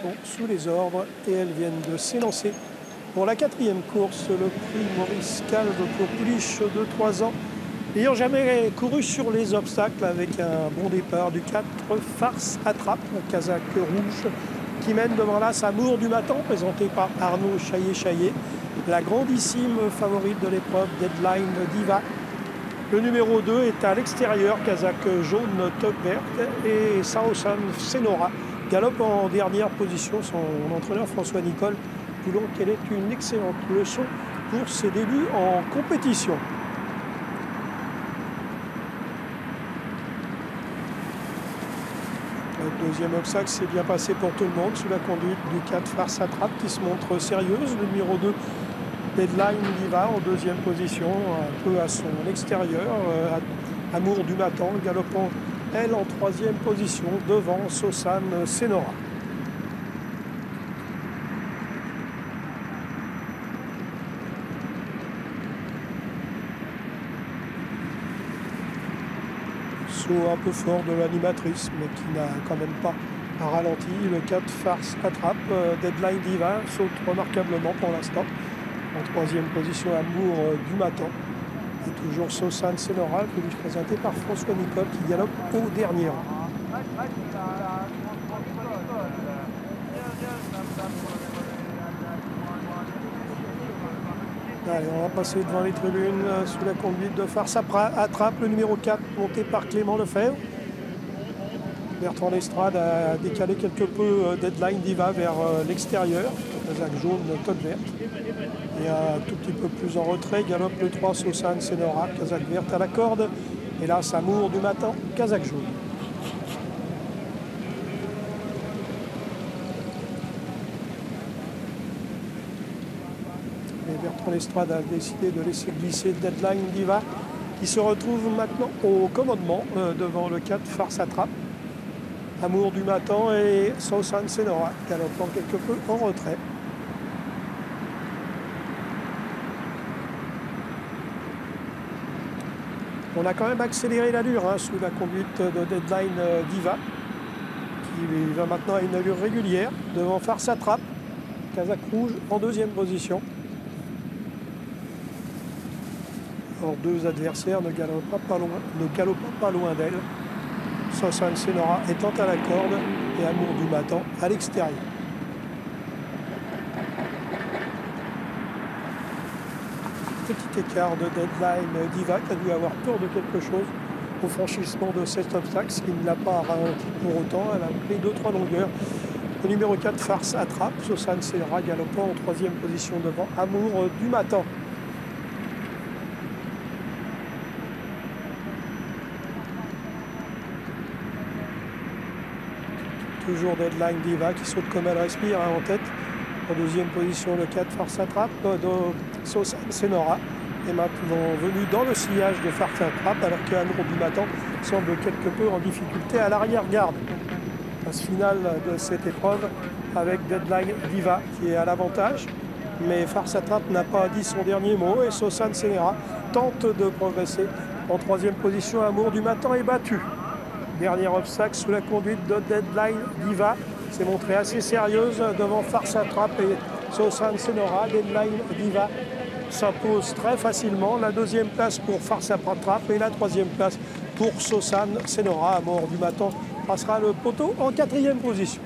sont sous les ordres et elles viennent de s'élancer pour la quatrième course, le prix Maurice Calve pour Pouliche de 3 ans. N'ayant jamais couru sur les obstacles, avec un bon départ du 4, Farce Attrape, casaque rouge, qui mène devant l'As Amour du Matin, présenté par Arnaud Chaillet-Chaillet. La grandissime favorite de l'épreuve, Deadline Diva. Le numéro 2 est à l'extérieur, casaque jaune top verte, et Saosan Senora galope en dernière position. Son entraîneur François Nicole voulant qu'elle ait une excellente leçon pour ses débuts en compétition. Le deuxième obstacle s'est bien passé pour tout le monde sous la conduite du 4 Farce Attrape qui se montre sérieuse. Le numéro 2 Deadline Diva en deuxième position, un peu à son extérieur. Amour du Matin galopant elle en troisième position devant Saosan Senora. Un peu fort de l'animatrice, mais qui n'a quand même pas ralenti. Le 4 Farce Attrape, Deadline Diva saute remarquablement pour l'instant. En troisième position, Amour du Matin. Et toujours Saosan Senora, présenté par François Nicole, qui galope au dernier rang. Allez, on va passer devant les tribunes sous la conduite de Farce Attrape, le numéro 4, monté par Clément Lefebvre. Bertrand Lestrade a décalé quelque peu Deadline Diva vers l'extérieur, casaque jaune, tote verte. Et un tout petit peu plus en retrait, galope le 3 Saosan Senora, casaque verte à la corde. Et là, Amour du Matin, casaque jaune. Bertrand Lestrade a décidé de laisser glisser Deadline Diva, qui se retrouve maintenant au commandement devant le 4 Farce Attrape. Amour du Matin et Saosan Senora, galopant quelque peu en retrait. On a quand même accéléré l'allure sous la conduite de Deadline Diva, qui va maintenant à une allure régulière devant Farce Attrape, casaque rouge en deuxième position. Or, deux adversaires ne galopent pas loin d'elle. Saosan Senora étant à la corde et Amour du Matin à l'extérieur. Petit écart de Deadline Diva qui a dû avoir peur de quelque chose au franchissement de cet obstacle, ce qui ne l'a pas ralenti pour autant. Elle a pris 2-3 longueurs. Le numéro 4 Farce Attrape, Saosan Senora galopant en troisième position devant Amour du Matin. Toujours Deadline Diva qui saute comme elle respire en tête. En deuxième position, le 4 Farce Attrape de Saosan Senora est maintenant venu dans le sillage de Farce Attrape alors qu'Amour du Matin semble quelque peu en difficulté à l'arrière-garde. Phase finale de cette épreuve avec Deadline Diva qui est à l'avantage. Mais Farce Attrape n'a pas dit son dernier mot et Saosan Senora tente de progresser. En troisième position, Amour du Matin est battu. Dernier obstacle sous la conduite de Deadline Diva. S'est montrée assez sérieuse devant Farce Attrape et Saosan Senora. Deadline Diva s'impose très facilement. La deuxième place pour Farce Attrape et la troisième place pour Saosan Senora. Amour du Matin passera le poteau en quatrième position.